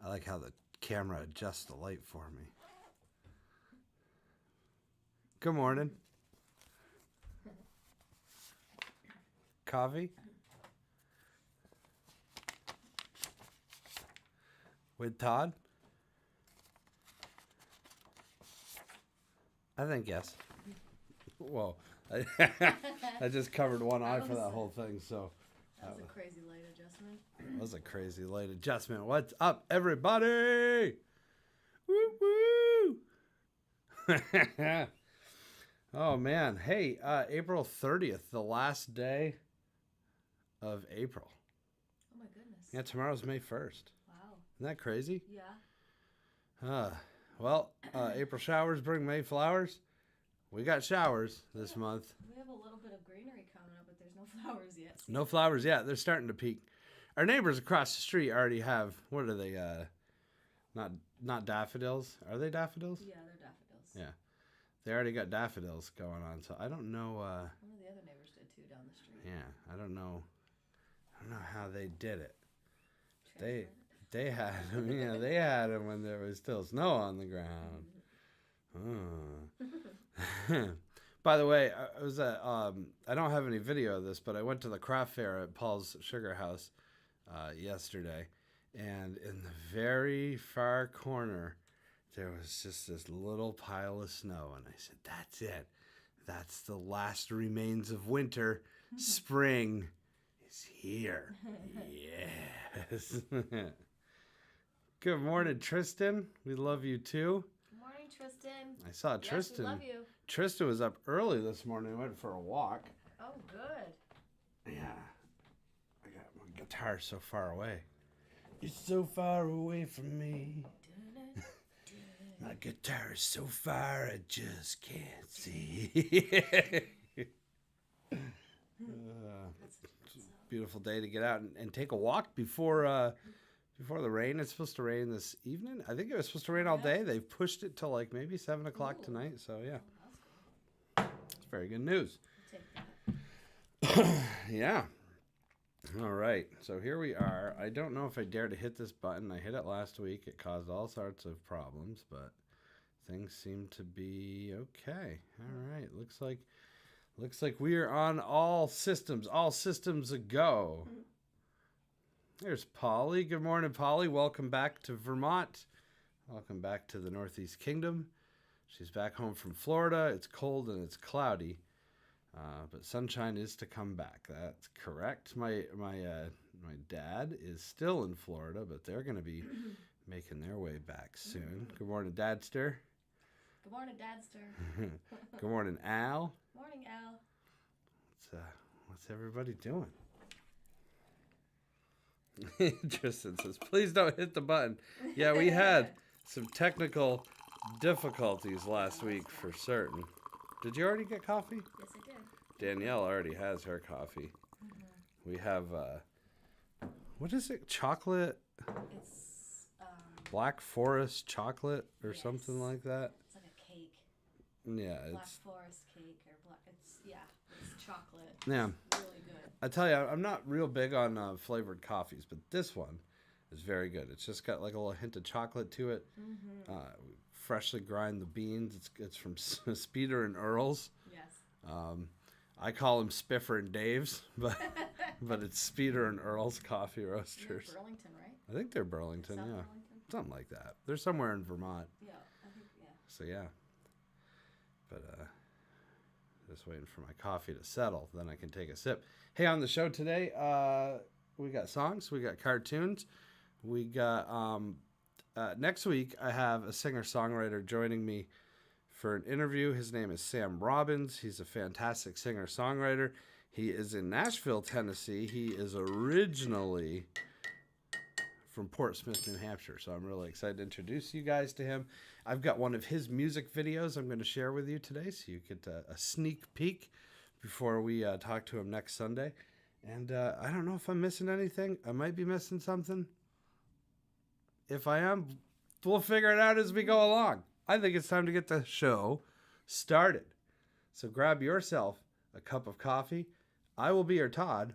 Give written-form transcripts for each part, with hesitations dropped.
I like how the camera adjusts the light for me. Good morning. Coffee? With Todd? I think yes. Whoa. I just covered one eye for that whole thing, so. That was a crazy light adjustment. That was a crazy light adjustment. What's up, everybody? Woo woo! Oh, man. Hey, April 30th, the last day of April. Oh, my goodness. Yeah, tomorrow's May 1st. Wow. Isn't that crazy? Yeah. Well, April showers bring May flowers. We got showers this month. We have a little bit of greenery coming up, but there's no flowers yet. So. No flowers yet. They're starting to peak. Our neighbors across the street already have, what are they? Not daffodils. Are they daffodils? Yeah, they're daffodils. Yeah. They already got daffodils going on. So I don't know. One of the other neighbors did too down the street. Yeah, I don't know how they did it. Transplanted. They had them. Yeah, they had them when there was still snow on the ground. By the way, I was at, I don't have any video of this, but I went to the craft fair at Paul's Sugar House yesterday, and in the very far corner, there was just this little pile of snow, and I said, "That's it. That's the last remains of winter. Spring is here." Yes. Good morning, Tristan. We love you too. Good morning, Tristan. I saw Yes, Tristan. we love you. Tristan was up early this morning. Went for a walk. Oh, good. Yeah. I got my guitar so far away. It's so far away from me. My guitar is so far I just can't see. Beautiful day to get out and take a walk before the rain. It's supposed to rain this evening. I think it was supposed to rain all day. They've pushed it till like maybe 7 o'clock tonight. So yeah, it's very good news. Take that. Yeah. All right. So here we are. I don't know if I dare to hit this button. I hit it last week. It caused all sorts of problems, but things seem to be okay. All right. Looks like we are on all systems. All systems a go. There's Polly. Good morning, Polly. Welcome back to Vermont. Welcome back to the Northeast Kingdom. She's back home from Florida. It's cold and it's cloudy. But sunshine is to come back. That's correct. My dad is still in Florida, but they're going to be making their way back soon. Good morning, Dadster. Good morning, Dadster. Good morning, Al. Morning, Al. What's everybody doing? Tristan says, "Please don't hit the button." Yeah, we had some technical difficulties last week for certain. Did you already get coffee? Yes, I did. Danielle already has her coffee. We have, what is it? Chocolate? It's Black Forest chocolate or Yes. something like that? it's like a cake. Yeah, Black it's, forest cake or black. It's chocolate. yeah. It's really good. I tell you, I'm not real big on flavored coffees, but this one is very good. It's just got like a little hint of chocolate to it. We freshly grind the beans. It's from Speeder and Earl's. Yes. I call them Spiffer and Dave's, but it's Speeder and Earl's coffee You're roasters. Burlington, right? I think they're Burlington, South yeah, Burlington? something like that. They're somewhere in Vermont, Yeah, I think, yeah. so yeah. But just waiting for my coffee to settle, then I can take a sip. Hey, on the show today, we got songs, we got cartoons, we got next week I have a singer-songwriter joining me for an interview. His name is Sam Robbins. He's a fantastic singer-songwriter. He is in Nashville, Tennessee. He is originally from Portsmouth, New Hampshire, so I'm really excited to introduce you guys to him. I've got one of his music videos I'm going to share with you today, so you get a sneak peek before we talk to him next Sunday. And I don't know if I'm missing anything. I might be missing something. If I am, we'll figure it out as we go along. I think it's time to get the show started. So grab yourself a cup of coffee. I will be your Todd.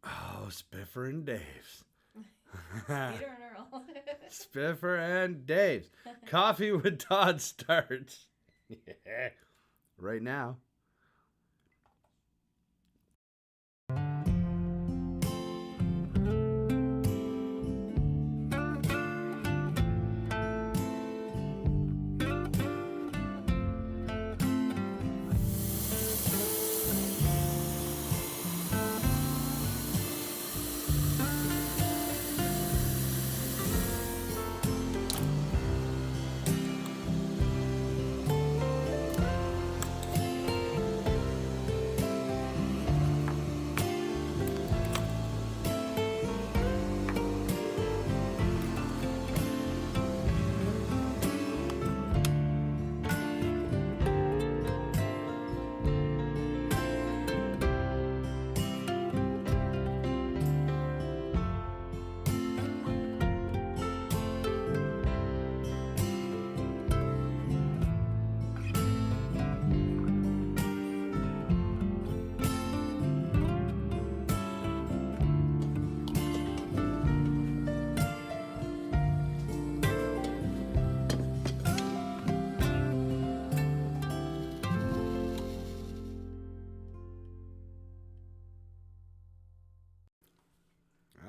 Oh, Oh, Spiffer and Dave's. Peter and Earl. Spiffer and Dave's. Coffee with Todd starts. Yeah. Right now.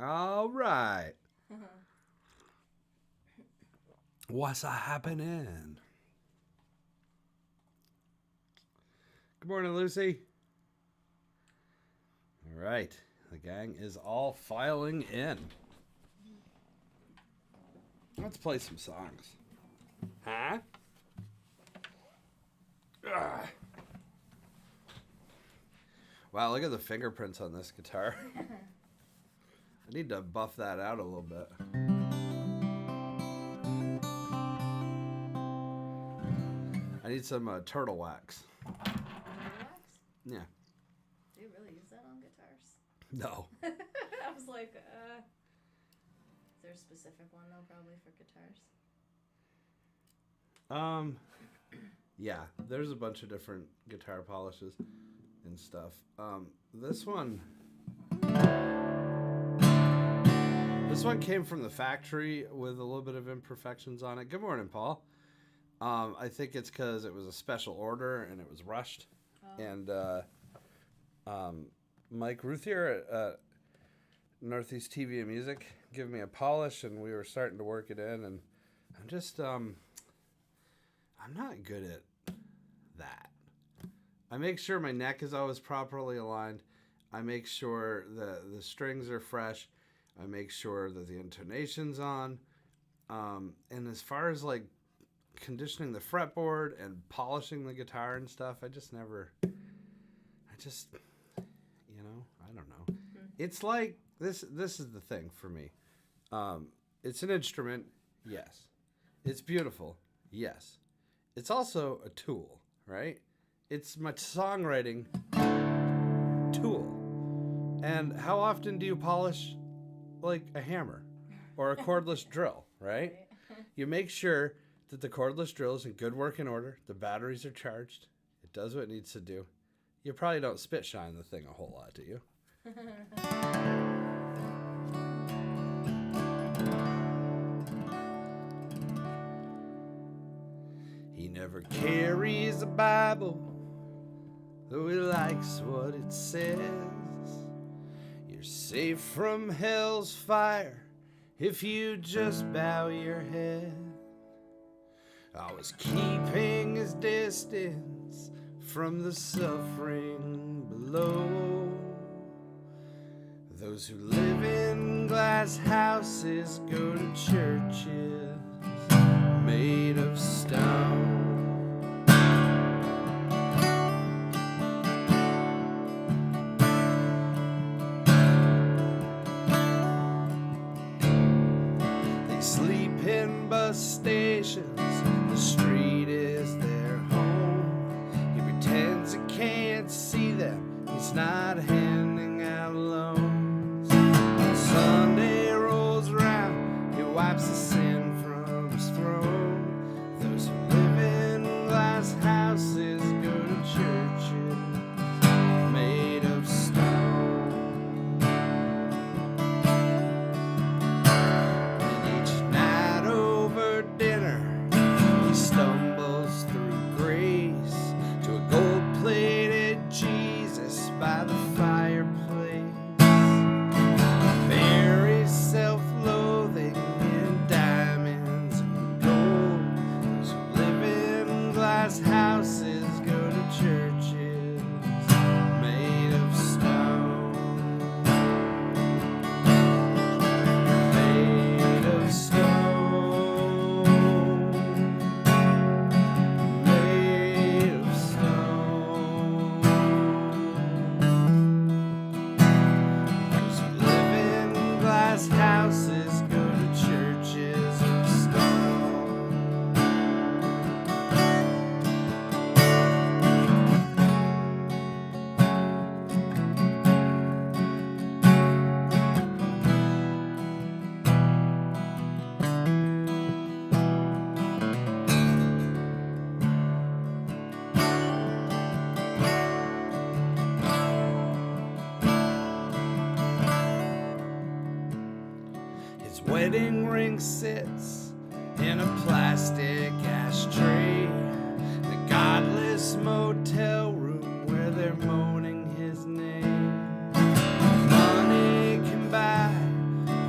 All right. What's happening? Good morning, Lucy. All right. The gang is all filing in. Let's play some songs. Huh? Ugh. Wow, look at the fingerprints on this guitar. I need to buff that out a little bit. I need some turtle wax. Turtle wax? Yeah. Do you really use that on guitars? No. I was like, is there a specific one though, probably for guitars? Yeah, there's a bunch of different guitar polishes and stuff. This one came from the factory with a little bit of imperfections on it. Good morning, Paul. I think it's because it was a special order and it was rushed. Oh. And Mike Ruthier at Northeast TV and Music gave me a polish, and we were starting to work it in. And I'm just, I'm not good at that. I make sure my neck is always properly aligned. I make sure that the strings are fresh. I make sure that the intonation's on. And as far as like conditioning the fretboard and polishing the guitar and stuff, I don't know. Mm-hmm. It's like, this is the thing for me. It's an instrument, yes. It's beautiful, yes. It's also a tool, right? It's my songwriting tool. And how often do you polish like a hammer or a cordless drill, right? You make sure that the cordless drill is in good working order, the batteries are charged, it does what it needs to do. You probably don't spit shine the thing a whole lot, do you? He never carries a Bible, though he likes what it says. You're safe from hell's fire if you just bow your head. I was keeping his distance from the suffering below. Those who live in glass houses go to churches made of stone. They sleep in bus stations, the street is their home. He pretends he can't see them, he's not handing out loans. When Sunday rolls around, he wipes the sin from his throne. Those who live in glass houses go to churches made of stone. wedding ring sits in a plastic ashtray. The godless motel room where they're moaning his name. Money can buy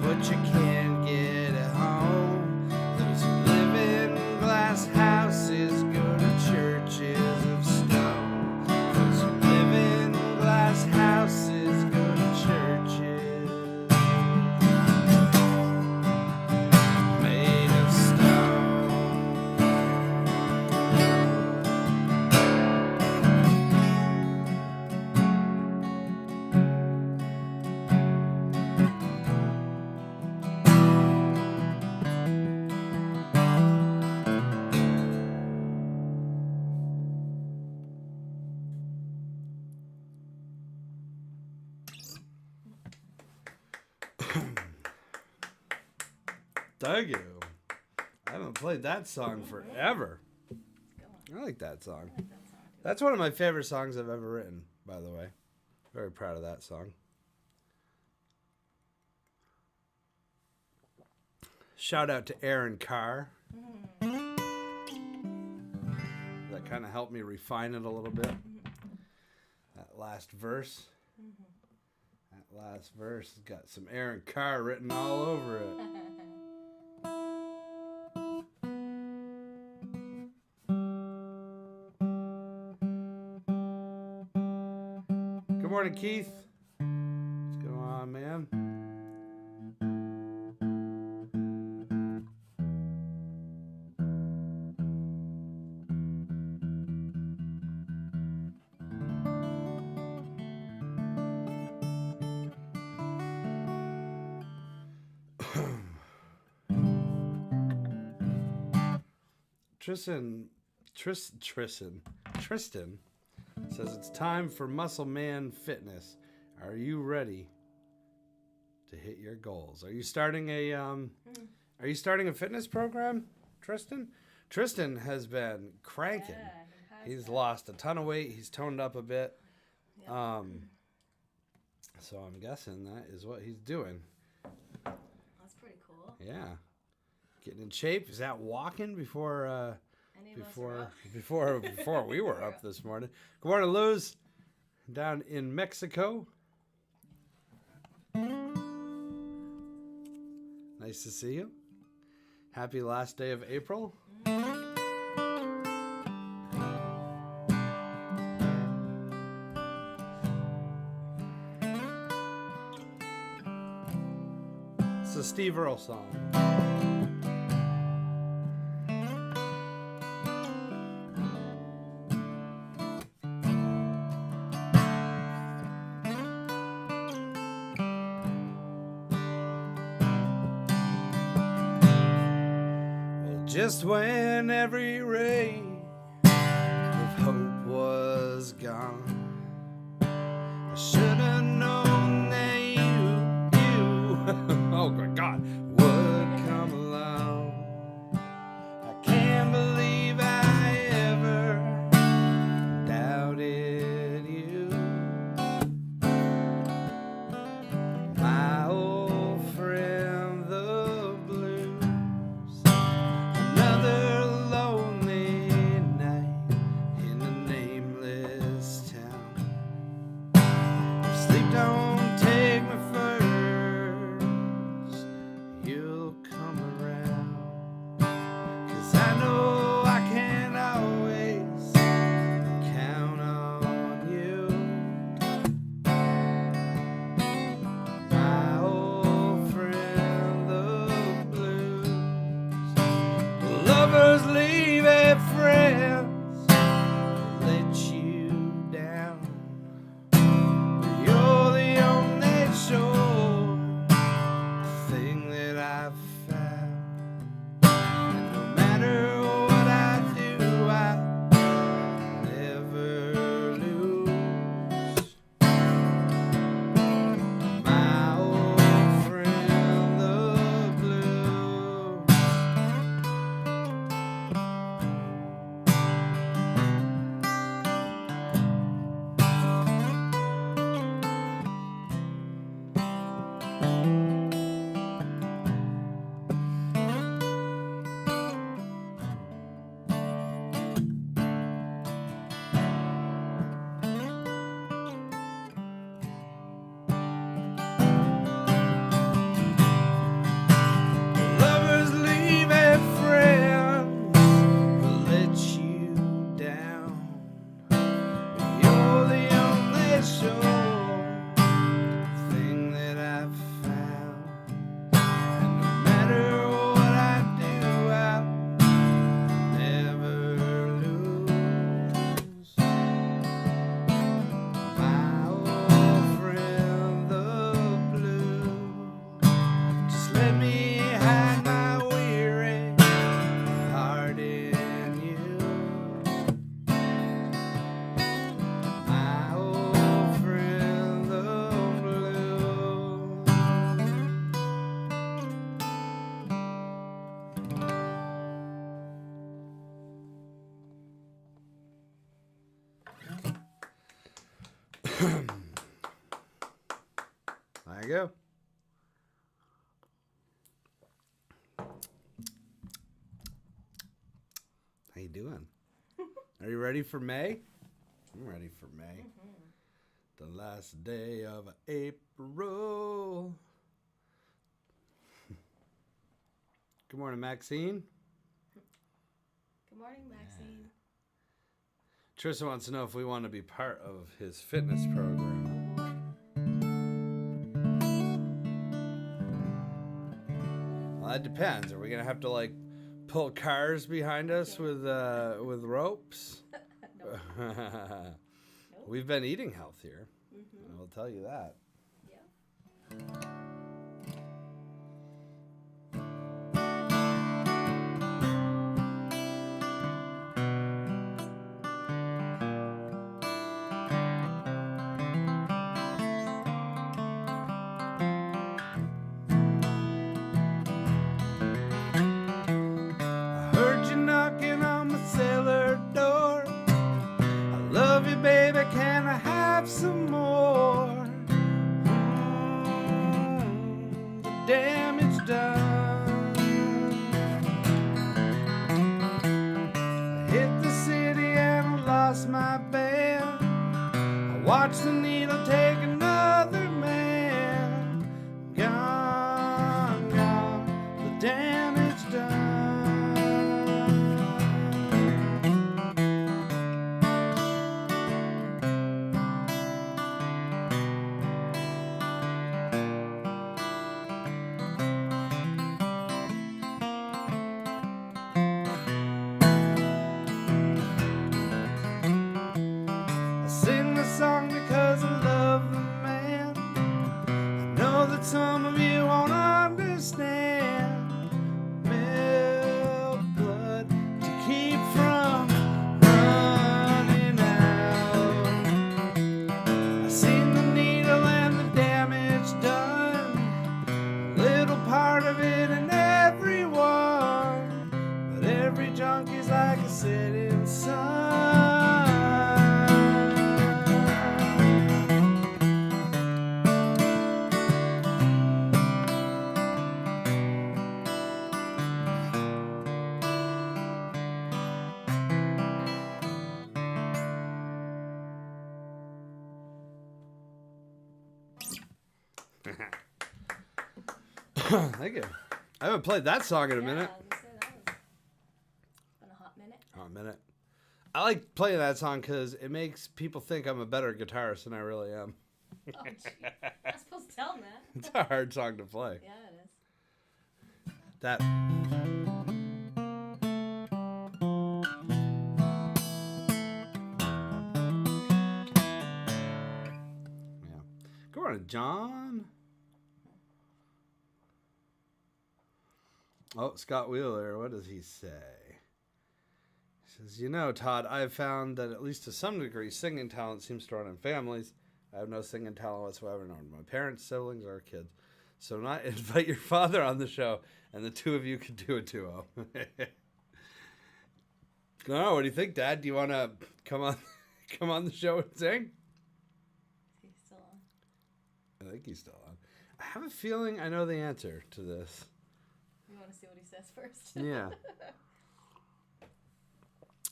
what you can't get at home. Those who live in glass houses go to churches of stone. Those who live in glass houses go to churches made of stone. Thank you. I haven't played that song forever. I like that song. I like that song too. That's one of my favorite songs I've ever written, by the way. Very proud of that song. Shout out to Aaron Carr. That kind of helped me refine it a little bit. That last verse. That last verse has got some Aaron Carr written all over it. Good morning, Keith. What's going on, man? Tristan says it's time for Muscle Man Fitness. Are you ready to hit your goals? Are you starting a fitness program, Tristan? Tristan has been cranking. Yeah, he has He's that. lost a ton of weight. He's toned up a bit. Yep. So I'm guessing that is what he's doing. That's pretty cool. Yeah. Getting in shape. Is that walking before Any of us are before up? before we were up this morning? Good morning, Luz. Down in Mexico. Nice to see you. Happy last day of April. It's a Steve Earle song. Just when every ray of hope was gone, I should have known that you, oh my God, would come along. I can't believe I ever doubted you, my old friend, the blues. Another lonely night in a nameless town. Sleep don't take me first. There you go. How you doing? Are you ready for May? I'm ready for May. The last day of April. Good morning, Maxine. Good morning, Maxine. Tristan wants to know if we want to be part of his fitness program. Well, that depends. Are we gonna have to like pull cars behind us with ropes? Nope. We've been eating healthier. Mm-hmm. I will tell you that. Yeah. I heard you knocking on my cellar door. I love you, baby. Can I have some more? The damage done. I hit the city and I lost my band. I watched the needle take another man. Gone, gone, the damage done. I sing the song because I love the man. I know that some of you won't understand. Milk blood to keep from running out. I seen the needle and the damage done. A little part of it in everyone. But every junkie's like a setting sun. Thank you. I haven't played that song in a minute. I was gonna say that was been a hot minute. Oh, a minute. I like playing that song because it makes people think I'm a better guitarist than I really am. Oh, gee. I'm supposed to tell them that. It's a hard song to play. Yeah, it is. That. Yeah. Good morning, John. Oh, Scott Wheeler, what does he say? He says, you know, Todd, I have found that at least to some degree, singing talent seems to run in families. I have no singing talent whatsoever, nor my parents, siblings, or kids. So not invite your father on the show, and the two of you could do a duo. Oh, what do you think, Dad? Do you want to come on the show and sing? He's still on. I think he's still on. I have a feeling I know the answer to this. You want to see what he says first? Yeah.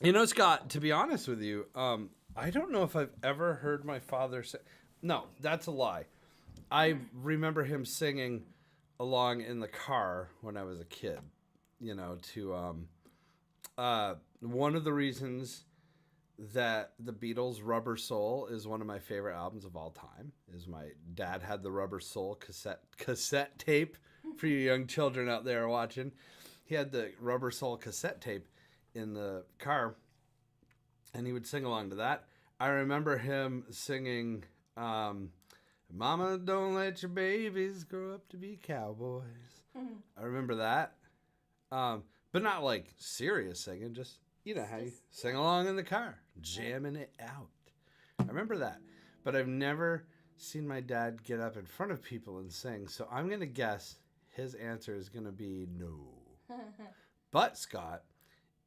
You know, Scott, to be honest with you, I don't know if I've ever heard my father sing. No, that's a lie. I remember him singing along in the car when I was a kid, you know, to one of the reasons that the Beatles' Rubber Soul is one of my favorite albums of all time is my dad had the Rubber Soul cassette tape for you young children out there watching. He had the Rubber Soul cassette tape in the car, and he would sing along to that. I remember him singing, Mama, don't let your babies grow up to be cowboys. I remember that. But not like serious singing, just, you know, how you sing along in the car, jamming it out. I remember that. But I've never seen my dad get up in front of people and sing, so I'm going to guess his answer is going to be no. But, Scott,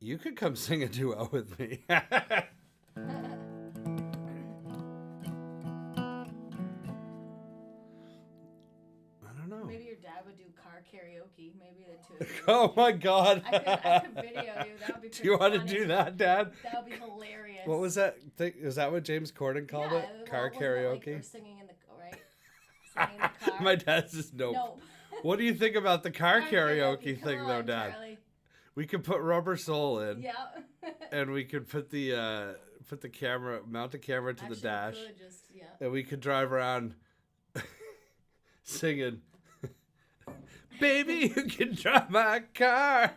you could come sing a duo with me. karaoke. Maybe the two of you. Oh my God. I could video you. That would be pretty Do you want to funny. do that, Dad? That would be hilarious. What was that thing? Is that what James Corden called it? well, Car wasn't it like, karaoke? or singing in the right? Singing in the car. My dad says nope. No. What do you think about the car karaoke Come thing, on, though, Dad? Charlie. We could put Rubber Soul in, Yeah. and we could put the camera, mount the camera to Actually, the dash, could just, yeah. and we could drive around singing, "Baby, you can drive my car."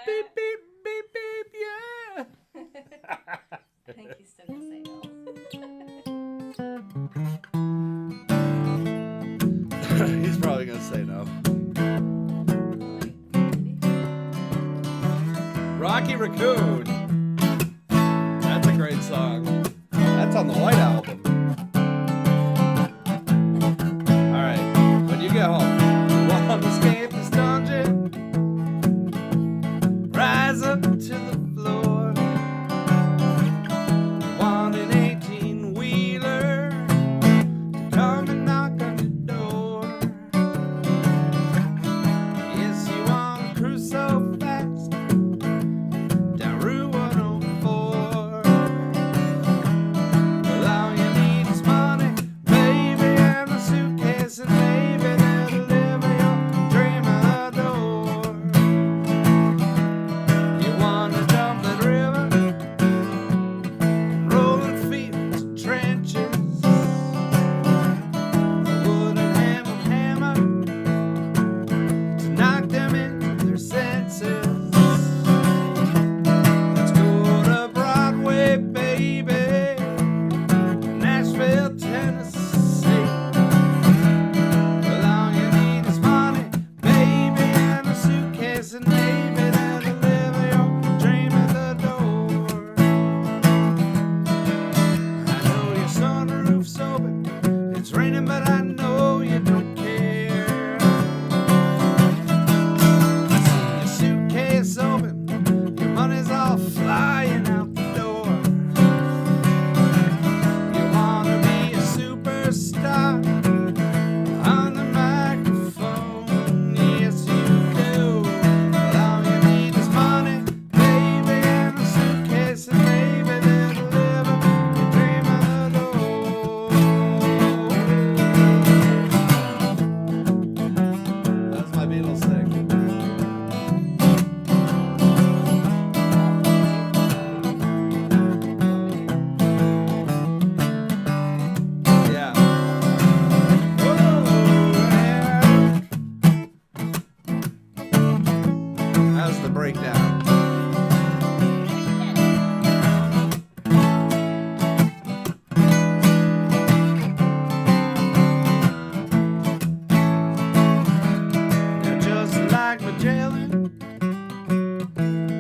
Beep beep beep beep, yeah. I think he's still gonna say no. He's probably gonna say no. Rocky Raccoon. That's a great song. That's on the White Album. Alright, when you get home, won't escape this dungeon. Rise up to the floor. Want an 18-wheeler to come and knock on your door. Yes, you want to cruise so fast down Route 104. Well, all you need is money, baby, and a suitcase, and maybe they'll deliver your dream of the door. You want to jump that river, rolling fields and trenches, a wooden hammer to knock them into their senses. Let's go to Broadway, baby, Nashville, Tennessee. Well, all you need is money, baby, and a suitcase, and maybe they'll deliver your dream at the door. I know your sunroof's open, it's raining, but I know you don't care. I see your suitcase open, your money's all flying out the door. You wanna be a superstar on the microphone, yes you do. Well, all you need is money, baby, and a suitcase, and maybe they'll deliver your dream of the door. That's my Beatles thing. Yeah. How's the breakdown? You're just like Magellan,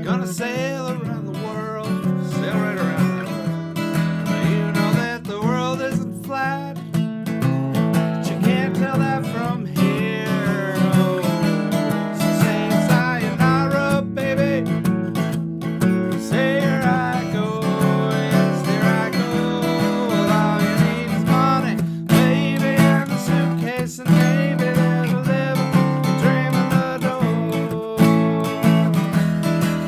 gonna sail around the world, sail right around that world. But you know that the world isn't flat, but you can't tell that from here. Oh, so say sayonara, baby. Say here I go, yes, there I go. Well, all you need is money, baby, and a suitcase, and maybe they'll deliver your dream of the door.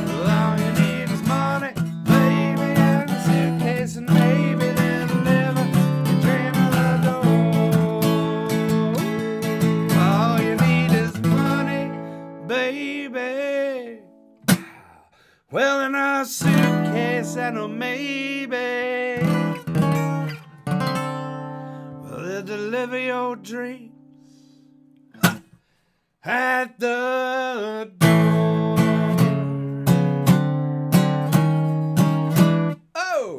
Well, all you need is money, baby, and a suitcase, and maybe they'll deliver your dream of the door. All you need is money, baby. Well, in a suitcase and a maybe, well, they'll deliver your dreams at the door. Oh!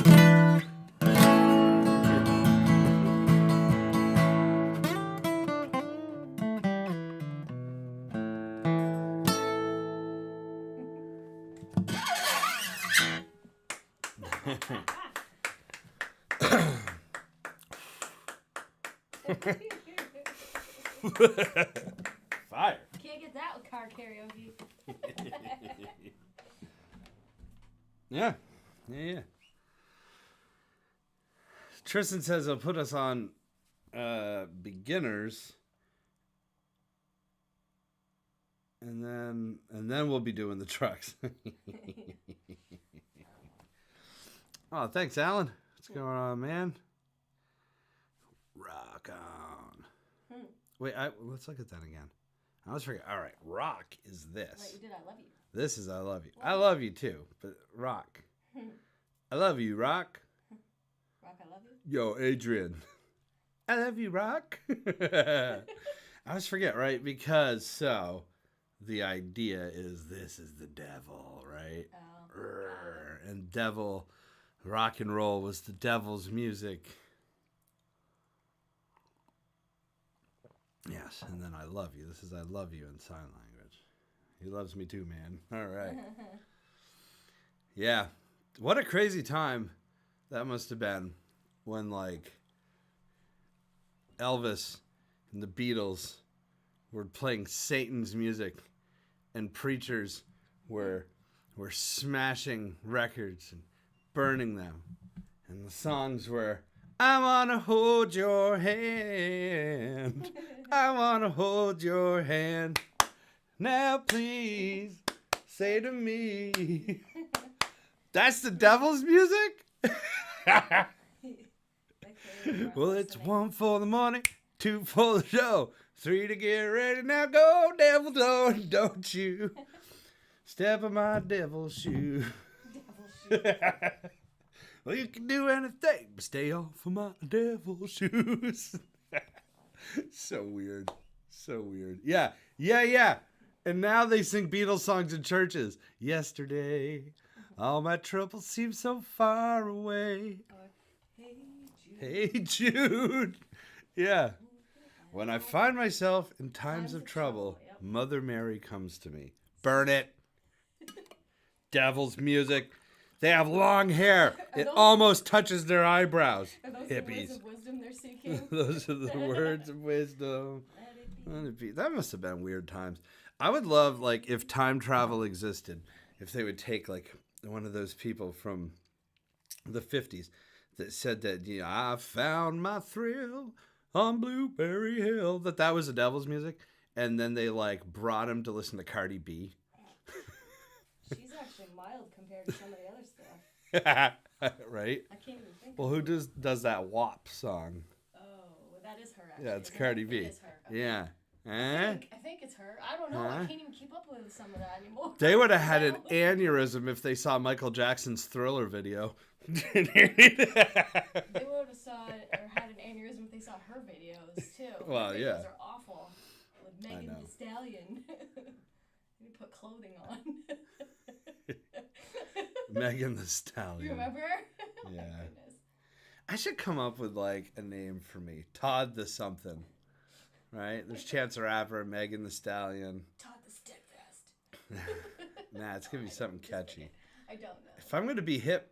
Fire. Can't get that with car karaoke. Yeah. Yeah. Tristan says he'll put us on beginners. and then we'll be doing the trucks. Oh, thanks, Alan. What's going on, man? Rock on. Wait, let's look at that again. I always forget. All right, rock is this. Right, you did. I love you. This is I love you. I love you too, but rock. I love you, rock. Rock, I love you. Yo, Adrian. I love you, rock. I always forget, right? Because the idea is this is the devil, right? Oh. And devil, rock and roll was the devil's music. Yes, and then I love you. This is I love you in sign language. He loves me too, man. All right. Yeah. What a crazy time that must have been when, like, Elvis and the Beatles were playing Satan's music and preachers were smashing records and burning them. And the songs were, I want to hold your hand. I want to hold your hand. Now please say to me. That's the devil's music? Well, it's 1 for the morning, 2 for the show, 3 to get ready. Now go, devil, don't you step on my devil's shoe. Well, you can do anything but stay off of my devil's shoes. So weird. So weird. Yeah. And now they sing Beatles songs in churches. Yesterday, all my troubles seem so far away. Hey, Jude. Yeah. When I find myself in times of trouble, yep. Mother Mary comes to me. Burn it. Devil's music. They have long hair. It almost touches their eyebrows. Are those Hippies. the words of wisdom they're seeking? Those are the words of wisdom. Let it be. That must have been weird times. I would love, like, if time travel existed, if they would take, like, one of those people from the 50s that said that, you know, I found my thrill on Blueberry Hill, that was the devil's music, and then they, like, brought him to listen to Cardi B. She's actually mild compared to some of the other stuff. Right? I can't even think. Well, who does that WAP song? Oh, well, that is her, actually. Yeah, it's isn't Cardi it? B. It is her. Okay. Yeah. I think it's her. I don't know. Huh? I can't even keep up with some of that anymore. They would have had an aneurysm if they saw Michael Jackson's Thriller video. They would have saw it or had an aneurysm if they saw her videos too. Well, her yeah. videos are awful. With Megan know. Thee Stallion. You put clothing on. Megan the Stallion. You remember? Oh Yeah. my goodness. I should come up with, like, a name for me. Todd the something. Right? There's Chance the Rapper, Megan the Stallion. Todd the Steadfast. Nah, it's going to be something catchy. I don't know. If I'm going to be hip,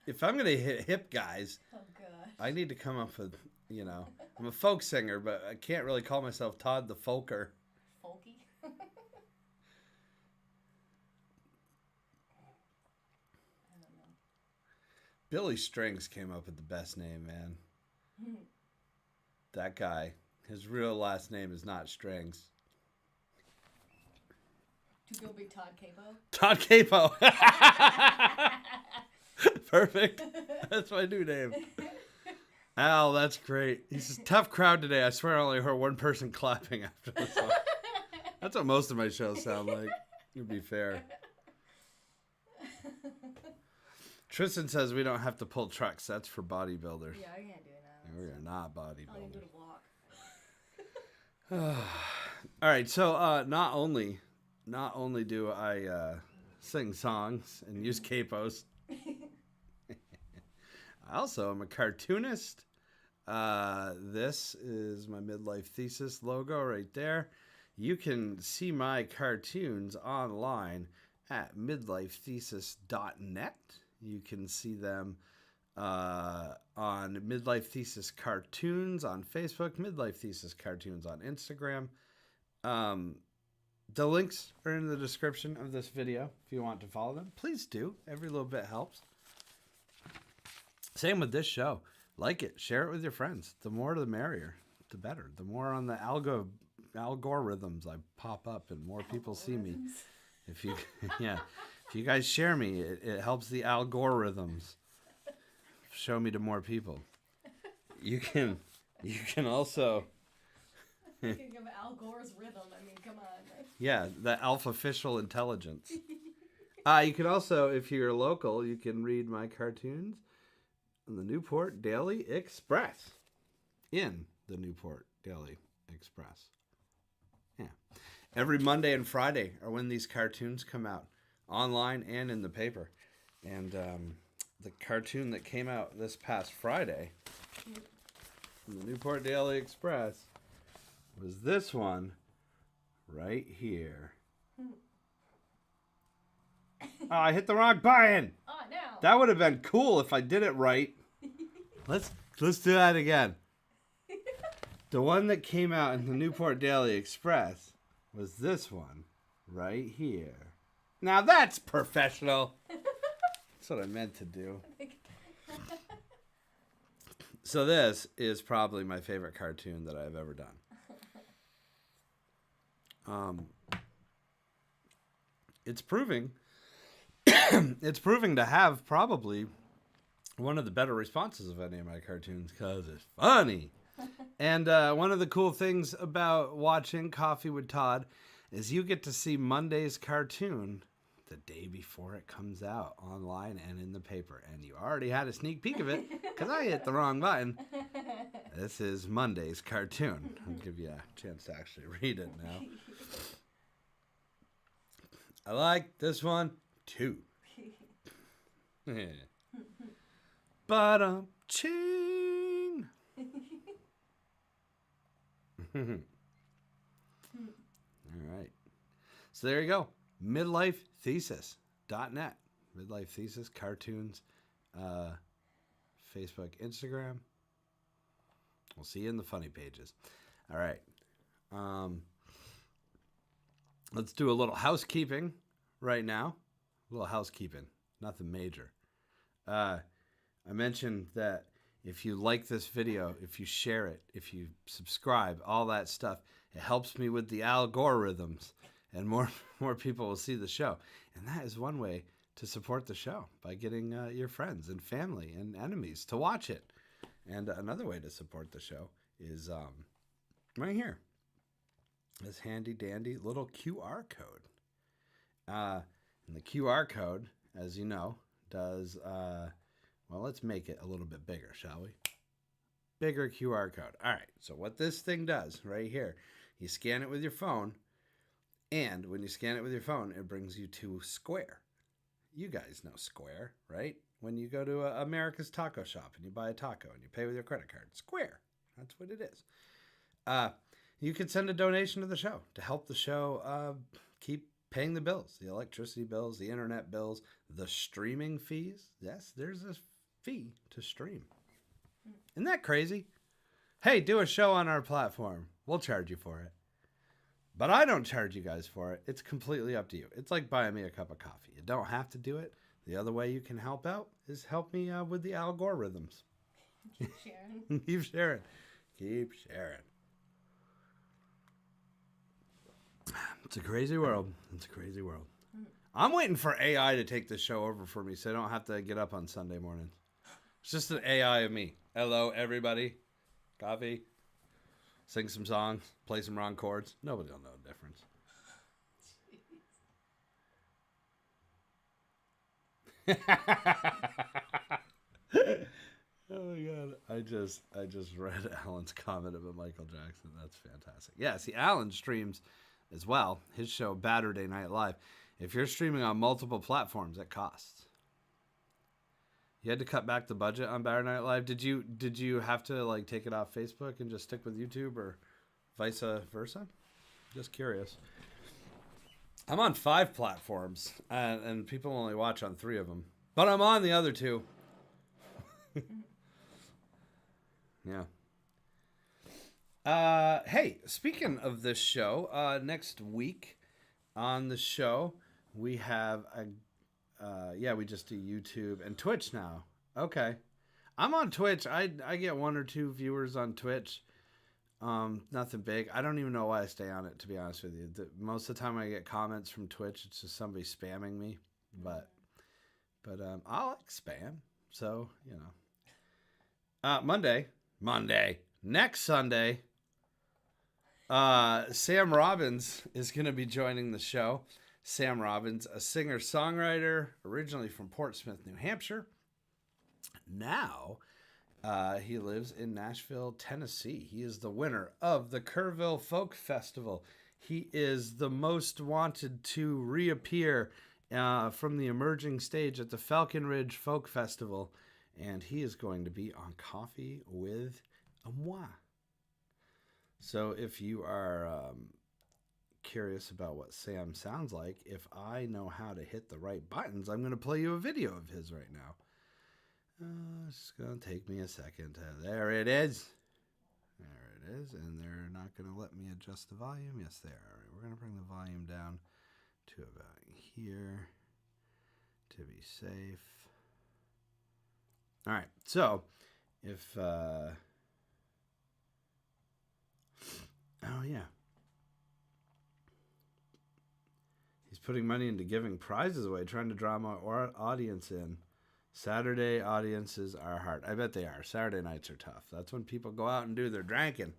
if I'm going to hit hip guys, Oh gosh. I need to come up with, you know, I'm a folk singer, but I can't really call myself Todd the Folker. Folky. I don't know. Billy Strings came up with the best name, man. That guy. His real last name is not Strings. To go big Todd Capo. Todd Capo. Perfect. That's my new name. Al, that's great. He's a tough crowd today. I swear I only heard one person clapping after the song. That's what most of my shows sound like, to be fair. Tristan says we don't have to pull trucks. That's for bodybuilders. Yeah, I can't do that. We are not All you do bodybuilders. is walk. All right, so not only do I sing songs and use capos, I also am a cartoonist. This is my midlife thesis logo right there. You can see my cartoons online at midlifethesis.net. You can see them on Midlife Thesis Cartoons on Facebook, Midlife Thesis Cartoons on Instagram. The links are in the description of this video if you want to follow them. Please do. Every little bit helps. Same with this show. Like it. Share it with your friends. The more the merrier. The better. The more on the algorithms. I pop up and more people see me. If you, yeah, if you guys share me, it helps the algorithms show me to more people. You can also. Thinking of Al Gore's rhythm. I mean, come on. Yeah, the alphaficial intelligence. You can also, if you're local, you can read my cartoons in the Newport Daily Express. In the Newport Daily Express. Yeah. Every Monday and Friday are when these cartoons come out, online and in the paper. And the cartoon that came out this past Friday in the Newport Daily Express was this one right here. Oh, I hit the wrong button. Oh, no. That would have been cool if I did it right. Let's do that again. The one that came out in the Newport Daily Express was this one right here. Now that's professional. That's what I meant to do. So this is probably my favorite cartoon that I've ever done. It's proving to have probably one of the better responses of any of my cartoons because it's funny. And one of the cool things about watching Coffee with Todd is you get to see Monday's cartoon the day before it comes out online and in the paper. And you already had a sneak peek of it because I hit the wrong button. This is Monday's cartoon. I'll give you a chance to actually read it now. I like this one too. Ching. All right. So there you go. MidlifeThesis.net. Midlife Thesis, cartoons, Facebook, Instagram. We'll see you in the funny pages. All right. Let's do a little housekeeping right now. A little housekeeping. Nothing major. I mentioned that if you like this video, if you share it, if you subscribe, all that stuff, it helps me with the algorithms and more people will see the show. And that is one way to support the show, by getting your friends and family and enemies to watch it. And another way to support the show is right here. This handy dandy little QR code. And the QR code, as you know, does, well, let's make it a little bit bigger, shall we? Bigger QR code. All right, so what this thing does right here, you scan it with your phone, and when you scan it with your phone, it brings you to Square. You guys know Square, right? When you go to America's Taco Shop and you buy a taco and you pay with your credit card. Square. That's what it is. You can send a donation to the show to help the show keep paying the bills, the electricity bills, the internet bills, the streaming fees. Yes, there's a fee to stream. Isn't that crazy? Hey, do a show on our platform. We'll charge you for it. But I don't charge you guys for it. It's completely up to you. It's like buying me a cup of coffee. You don't have to do it. The other way you can help out is help me with the algorithms. Keep sharing. Keep sharing. Keep sharing. It's a crazy world. It's a crazy world. I'm waiting for AI to take the show over for me so I don't have to get up on Sunday mornings. It's just an AI of me. Hello, everybody. Coffee. Sing some songs. Play some wrong chords. Nobody will know the difference. Oh my god. I just read Alan's comment about Michael Jackson. That's fantastic. Yeah, see, Alan streams as well. His show, Saturday Night Live. If you're streaming on multiple platforms, it costs. You had to cut back the budget on Saturday Night Live. Did you have to like take it off Facebook and just stick with YouTube, or vice versa? Just curious. I'm on 5 platforms, and people only watch on 3 of them. But I'm on the other 2. Yeah. Hey, speaking of this show, next week on the show, we have we just do YouTube and Twitch now. Okay. I'm on Twitch. I get 1 or 2 viewers on Twitch. Nothing big. I don't even know why I stay on it, to be honest with you. Most of the time I get comments from Twitch, it's just somebody spamming me. But I like spam. So, you know. Monday, next Sunday, Sam Robbins is going to be joining the show. Sam Robbins, a singer-songwriter, originally from Portsmouth, New Hampshire. Now, he lives in Nashville, Tennessee. He is the winner of the Kerrville Folk Festival. He is the most wanted to reappear from the emerging stage at the Falcon Ridge Folk Festival. And he is going to be on Coffee with Moi. So if you are curious about what Sam sounds like, if I know how to hit the right buttons, I'm going to play you a video of his right now. It's going to take me a second. There it is. There it is. And they're not going to let me adjust the volume. Yes, they are. All right, we're going to bring the volume down to about here to be safe. All right. So if... oh, yeah. He's putting money into giving prizes away, trying to draw my audience in. Saturday audiences are hard. I bet they are. Saturday nights are tough. That's when people go out and do their drinking.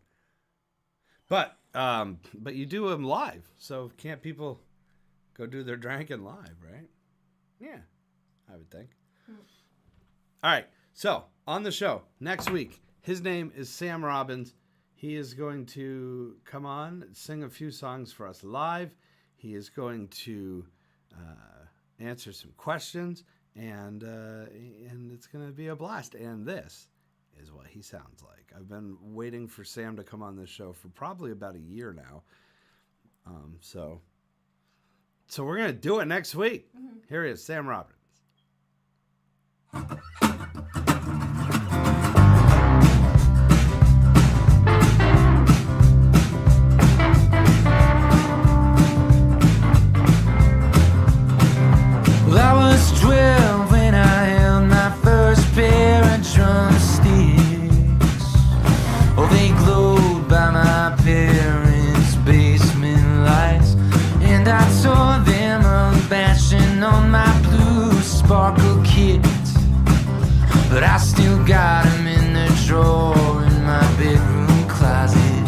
But you do them live. So can't people go do their drinking live, right? Yeah, I would think. All right. So on the show next week, his name is Sam Robbins. He is going to come on, sing a few songs for us live. He is going to answer some questions. And it's going to be a blast. And this is what he sounds like. I've been waiting for Sam to come on this show for probably about a year now. So we're going to do it next week. Mm-hmm. Here he is, Sam Robbins. Well, I was 12 when I held my first pair of drumsticks. Oh, they glowed by my parents' basement lights, and I tore them unbashing on my blue sparkle kit. But I still got them in the drawer in my bedroom closet.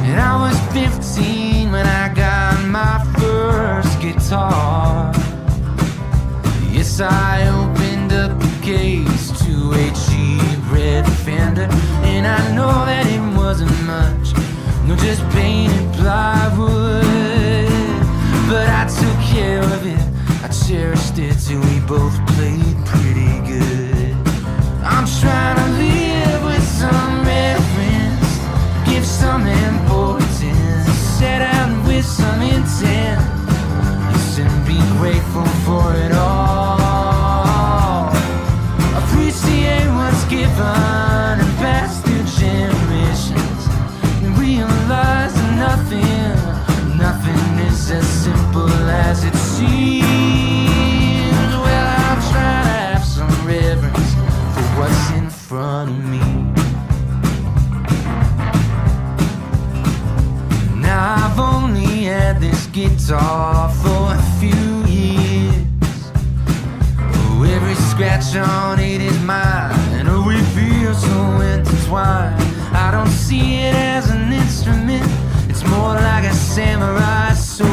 And I was 15 when I got my first guitar. Yes, I opened up the case to a cheap red Fender, and I know that it wasn't much, no, just painted plywood. But I took care of it, I cherished it till we both played pretty good. I'm trying to live with some reverence, give some importance, set out with some intent, and be grateful for it all. Appreciate what's given and passed through generations, and realize that nothing is as simple as it seems. Well, I'll try to have some reverence for what's in front of me. Now I've only had this guitar for a few years. Oh, every scratch on it is mine. Oh, we feel so intertwined. I don't see it as an instrument, it's more like a samurai sword.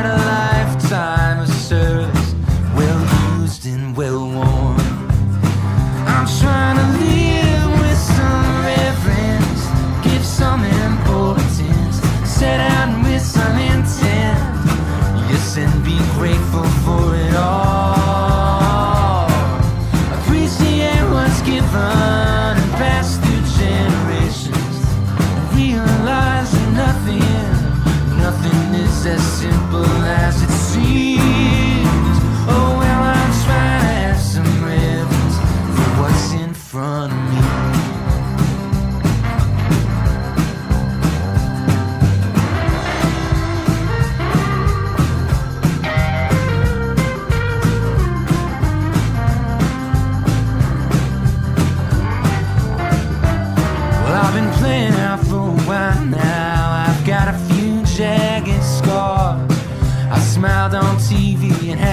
A lifetime of service, well used and well worn. I'm trying to live with some reverence, give some importance, set out with some intent, yes, and be grateful for it all. Appreciate what's given and passed through generations, realize that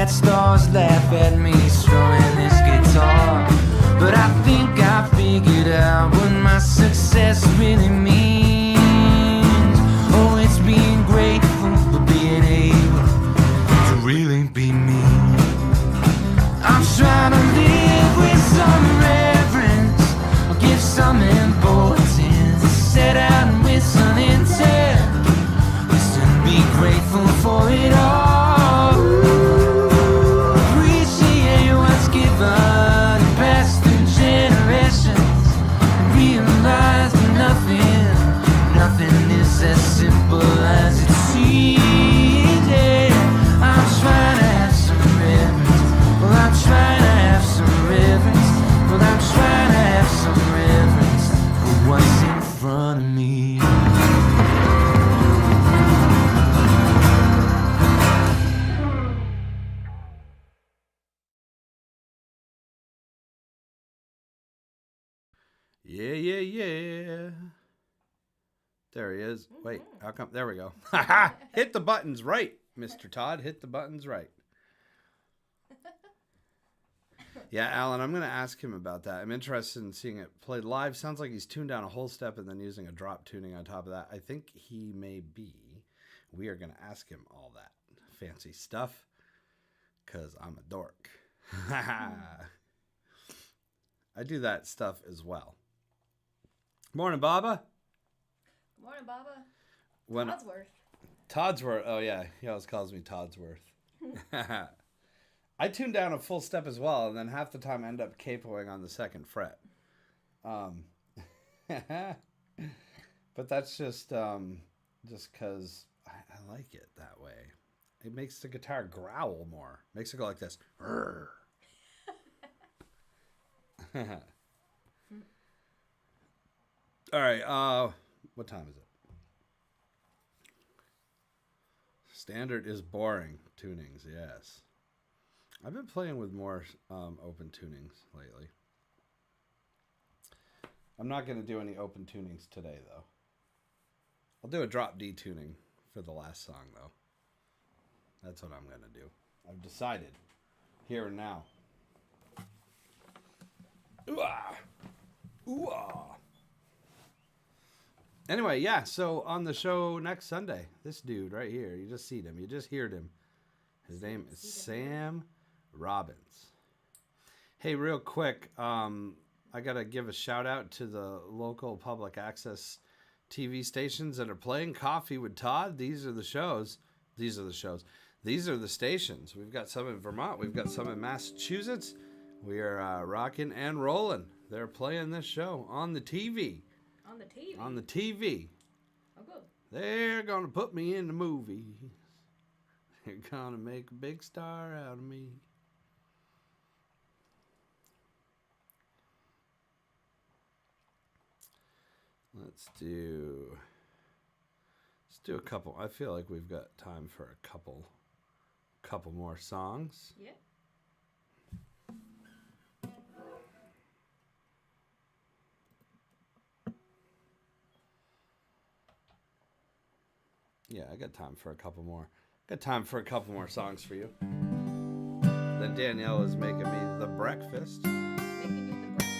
that stars laugh at me strumming this guitar. But I think I figured out what my success really means. Oh, it's being grateful for being able to really be me. I'm trying to live with some reverence, or give some importance, set out with some intent, listen, be grateful for it all. Appreciate what's given, past through generations, and realize that nothing is as simple as it seems. Yeah, I'm trying to have some reverence. Well, I'm trying to have some reverence. Well, I'm trying to have some reverence for what's in front of me. Yeah, yeah, yeah. There he is. Wait, how come? There we go. Hit the buttons right, Mr. Todd. Hit the buttons right. Yeah, Alan, I'm going to ask him about that. I'm interested in seeing it played live. Sounds like he's tuned down a whole step and then using a drop tuning on top of that. I think he may be. We are going to ask him all that fancy stuff because I'm a dork. I do that stuff as well. Morning, Baba. Morning, Baba. When Todsworth. Todsworth. Oh, yeah. He always calls me Todsworth. I tune down a full step as well, and then half the time I end up capoing on the second fret. But that's just because I like it that way. It makes the guitar growl more. Makes it go like this. All right. What time is it? Standard is boring tunings. Yes. I've been playing with more open tunings lately. I'm not going to do any open tunings today, though. I'll do a drop D tuning for the last song, though. That's what I'm going to do. I've decided. Here and now. Ooh-ah! Ooh-ah! Anyway, yeah, so on the show next Sunday, this dude right here, you just seen him. You just heard him. His name is Sam Robbins. Hey, real quick, I got to give a shout out to the local public access TV stations that are playing Coffee with Todd. These are the shows. These are the shows. These are the stations. We've got some in Vermont. We've got some in Massachusetts. We are rocking and rolling. They're playing this show on the TV. On the TV? On the TV. Oh, good. They're going to put me in the movies. They're going to make a big star out of me. Let's do a couple. I feel like we've got time for a couple more songs. Yeah. Yeah, I got time for a couple more. Got time for a couple more songs for you. Then Danielle is making me the breakfast. Making you the breakfast.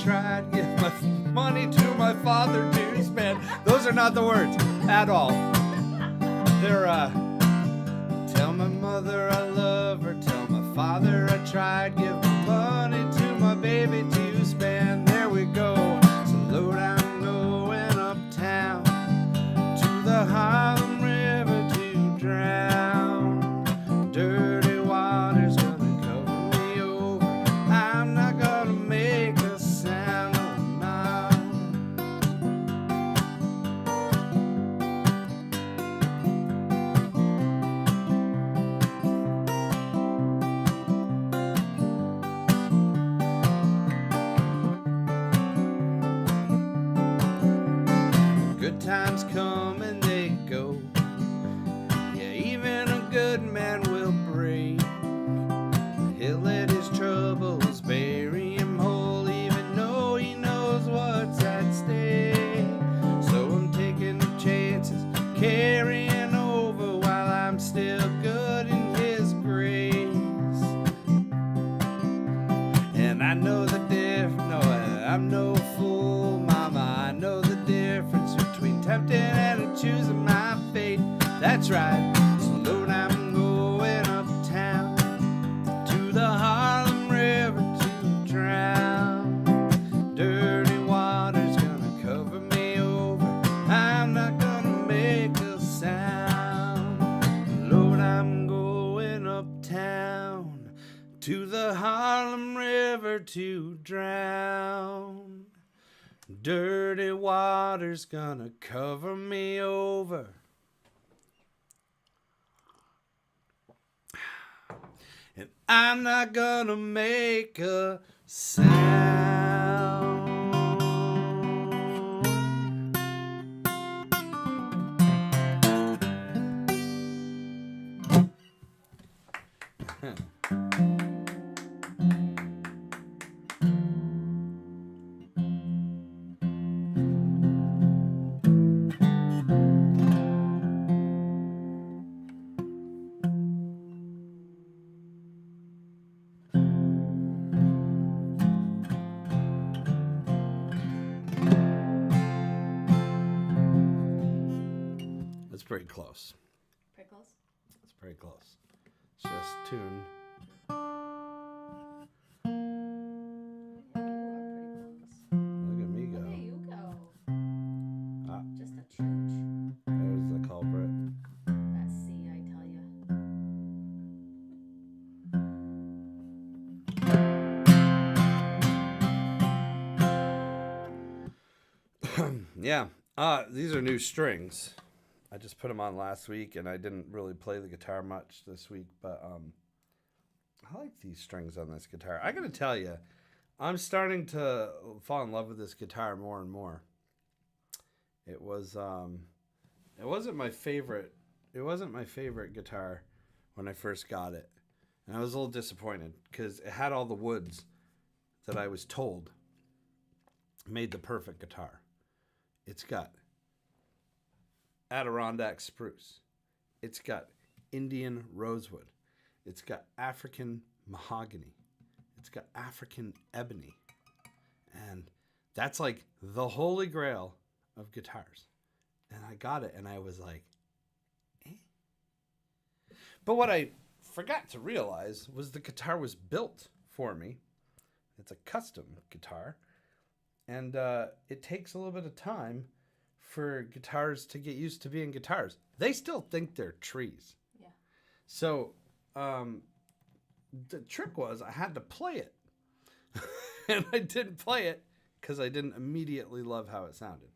tried. Give my money to my father to spend. Those are not the words at all. They're, tell my mother I love her. Tell my father I tried. Give my money to my baby to spend. There we go. So low down going uptown to the Harlem River to drown. Dirty water's gonna cover me over. I'm not gonna make a sound, oh no. Good times come and they go. Yeah, even a good man will break. He'll let his troubles bury him whole, even though he knows what's at stake. So I'm taking the chances, carrying over while I'm still good in his grace. And I know the no, I'm no fool, mama. I know the difference between tempting and choosing my fate. That's right. Slow down, going uptown to the Harlem River to drown. Dirty water's gonna cover me over. I'm not gonna make a sound. Lord, I'm going uptown to the Harlem River to drown. Dirty water's gonna cover me over. And I'm not gonna make a sound. That's pretty close. Prickles. It's pretty close. It's just tuned. Yeah, you are pretty close. Look at me There go. you go. Ah. Just a chooch. There's the culprit. That C, I tell ya. Yeah. These are new strings. I just put them on last week, and I didn't really play the guitar much this week, but I like these strings on this guitar. I gotta tell you, I'm starting to fall in love with this guitar more and more. It was it wasn't my favorite. It wasn't my favorite guitar when I first got it, and I was a little disappointed because it had all the woods that I was told made the perfect guitar. It's got Adirondack spruce. It's got Indian rosewood. It's got African mahogany. It's got African ebony. And that's like the holy grail of guitars. And I got it and I was like, eh? But what I forgot to realize was the guitar was built for me. It's a custom guitar. And it takes a little bit of time for guitars to get used to being guitars. They still think they're trees. Yeah. So the trick was I had to play it. And I didn't play it because I didn't immediately love how it sounded.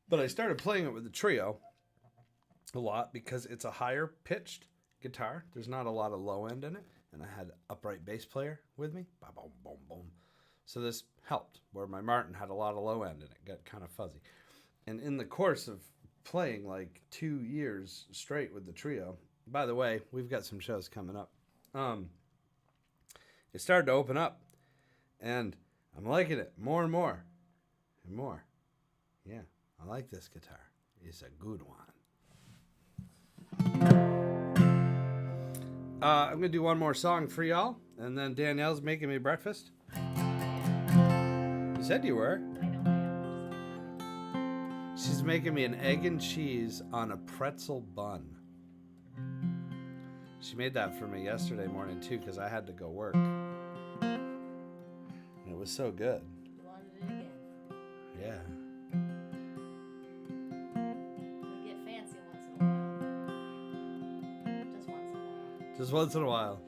But I started playing it with the trio a lot because it's a higher pitched guitar. There's not a lot of low end in it. And I had an upright bass player with me. Boom, boom, boom, boom. So this helped, where my Martin had a lot of low end and it got kind of fuzzy. And in the course of playing like 2 years straight with the trio, by the way, we've got some shows coming up. It started to open up and I'm liking it more and more and more. Yeah, I like this guitar. It's a good one. I'm going to do one more song for y'all, and then Danielle's making me breakfast. You said you were. I know I am. She's making me an egg and cheese on a pretzel bun. She made that for me yesterday morning too because I had to go work. And it was so good. You wanted it again. Yeah. We get fancy once in a while. Just once in a while. Just once in a while.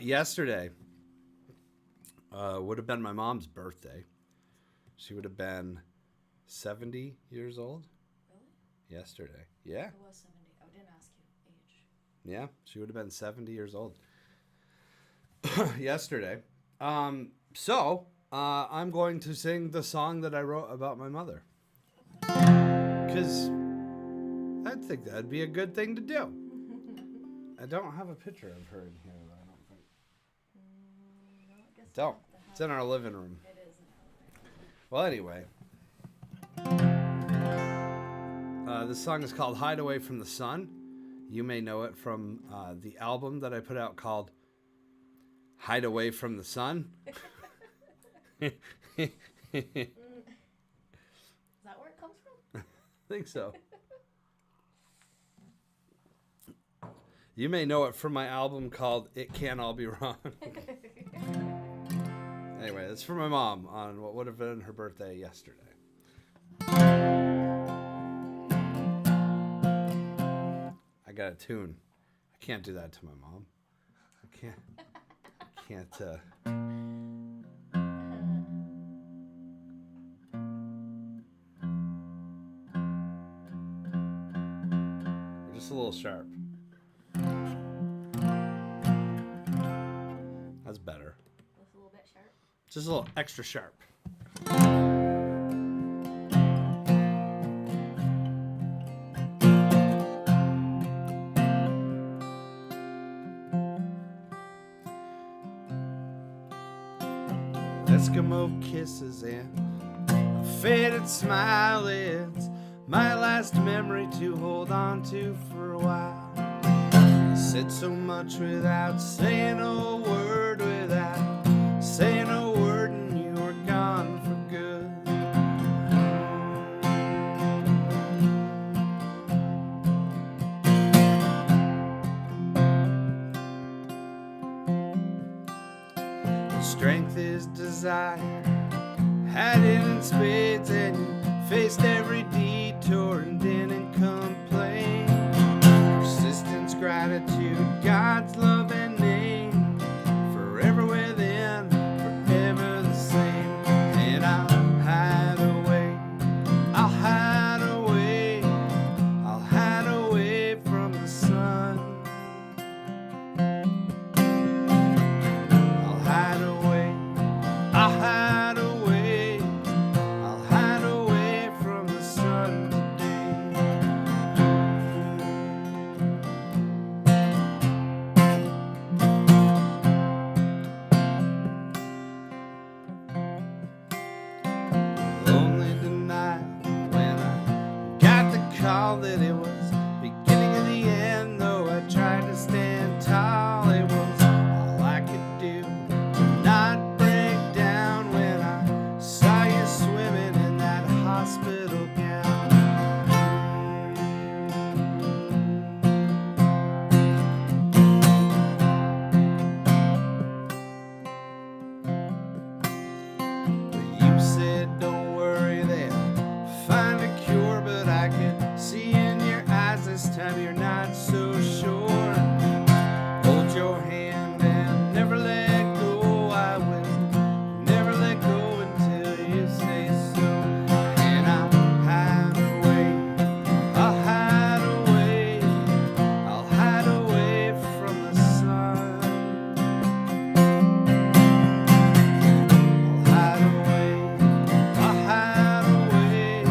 Yesterday would have been my mom's birthday. She would have been 70 years old. Really? Yesterday. Yeah. I was 70. I didn't ask you age. Yeah. She would have been 70 years old. Yesterday. So I'm going to sing the song that I wrote about my mother. Because I think that'd be a good thing to do. I don't have a picture of her in here, though, I don't think. No, I guess Don't. we'll have It's to in our living room. have- It is now. Well, anyway. This song is called Hideaway from the Sun. You may know it from the album that I put out called Hideaway from the Sun. Is that where it comes from? I think so. You may know it from my album called It Can't All Be Wrong. Anyway, it's for my mom on what would have been her birthday yesterday. I got a tune. I can't do that to my mom. I can't. Just a little sharp. That's better. Just a little bit sharp. Just a little extra sharp. Eskimo kisses and a faded smile. It's my last memory to hold on to for a while. You said so much without saying a word, without saying a word, and you were gone for good. Strength is desire, had it in spades, and you faced every detour and didn't complain. Persistence, gratitude, God's love and name, forever within, forever the same. And I'll hide away, I'll hide away, I'll hide away from the sun. I'll hide away, I'll hide away, I'll hide away from the sun today. Lonely tonight when I got the call that it was beginning of the end, though I tried to stand tall. It was all I could do to not break down when I saw you swimming in that hospital gown. But you said don't worry, they'll find a cure, but I could see in your eyes this time you're not so sure. Hold your hand and never let go. I will never let go until you say so. And I'll hide away, I'll hide away, I'll hide away from the sun. I'll hide away, I'll hide away,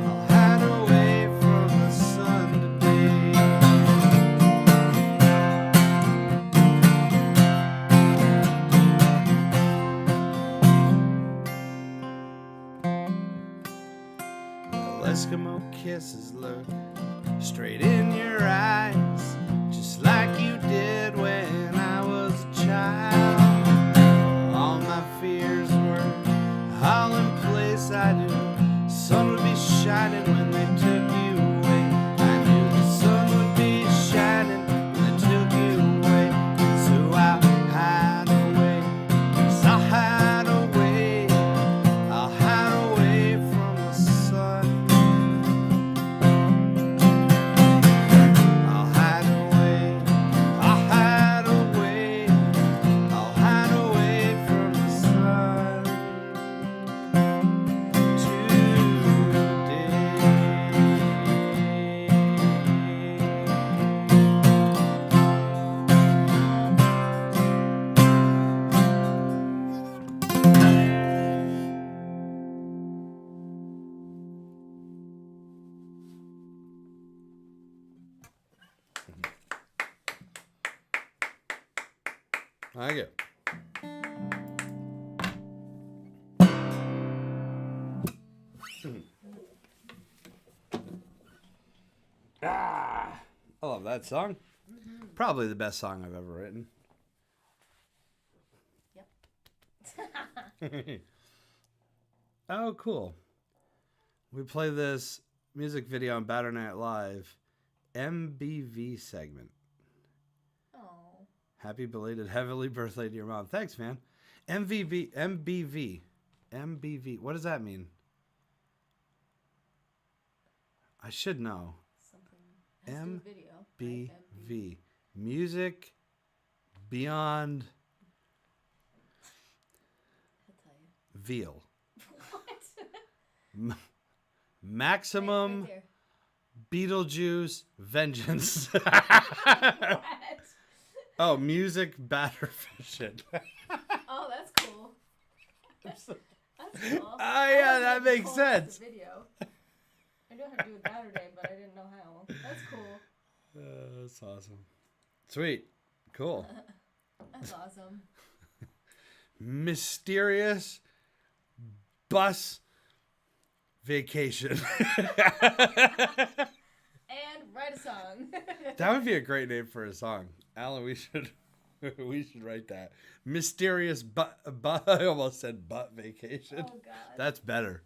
I'll hide away from the sun today. Well, Eskimo kisses look straight in your Thank you. I love that song. Probably the best song I've ever written. Yep. Oh, cool. We play this music video on Batter Night Live MBV segment. Oh. Happy belated heavily birthday to your mom. Thanks, man. MBV. What does that mean? I should know. Something. Has to do with video. Right? MBV. Music Beyond I'll tell you. Veal. What? Maximum Right there. Beetlejuice Vengeance. What? Oh, music batter fishing. Oh, that's cool. That's cool. Oh, I yeah, wasn't that even makes told about the sense. Video. I knew how to do it Saturday, but I didn't know how. That's cool. That's awesome. Sweet. Cool. That's awesome. Mysterious bus vacation. And write a song. That would be a great name for a song. Alan, we should write that. Mysterious I almost said butt vacation. Oh, God. That's better.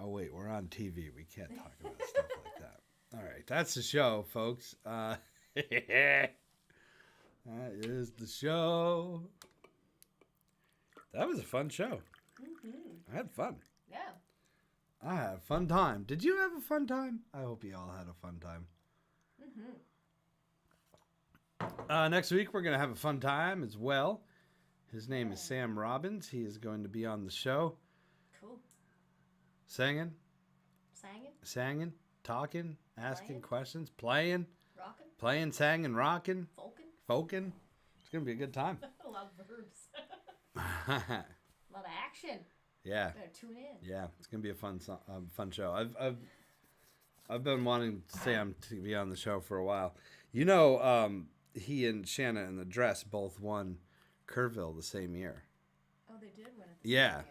Oh, wait, we're on TV. We can't talk about stuff like that. All right, that's the show, folks. That is the show. That was a fun show. I had fun. Yeah. I had a fun time. Did you have a fun time? I hope you all had a fun time. Next week, we're going to have a fun time as well. His name is Sam Robbins. He is going to be on the show. Cool. Singing, Singing, talking, asking Playing. questions, playing, rocking, singing, rocking, folking. folking. It's going to be a good time. A lot of verbs. A lot of action. Yeah. Better tune in. Yeah, it's gonna be a fun show. I've been wanting Sam to be on the show for a while. You know, he and Shanna in the Dress both won Kerrville the same year. Oh, they did win it. Yeah.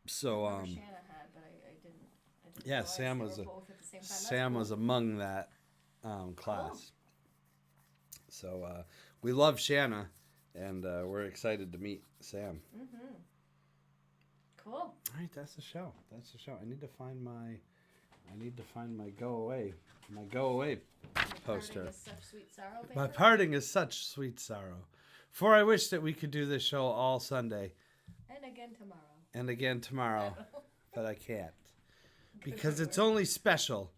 So Shanna had, but I didn't. yeah, realize Sam they was were both at the same time. That's Sam cool. was among that class. So we love Shanna, and we're excited to meet Sam. Cool. All right, that's the show. I need to find my go away poster. Parting is such sweet sorrow, My paper? parting is such sweet sorrow. For I wish that we could do this show all Sunday And again tomorrow. and again tomorrow, but I can't. Because it's only special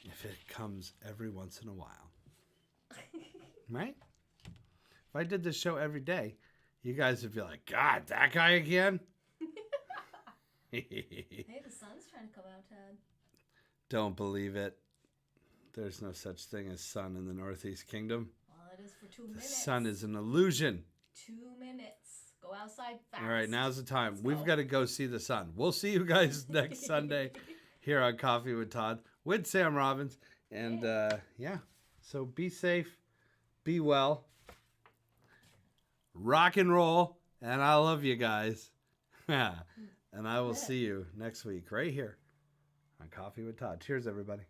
if it comes every once in a while. Right? If I did this show every day, you guys would be like, God, that guy again? Hey, the sun's trying to come out, Ted. Don't believe it. There's no such thing as sun in the Northeast Kingdom. Well, it is for 2 The minutes. sun is an illusion. 2 minutes. Go outside fast. All right, now's the time. Let's We've go. got to go see the sun. We'll see you guys next Sunday here on Coffee with Todd with Sam Robbins. And yeah, so be safe, be well, rock and roll, and I love you guys. And I will see you next week right here on Coffee with Todd. Cheers, everybody.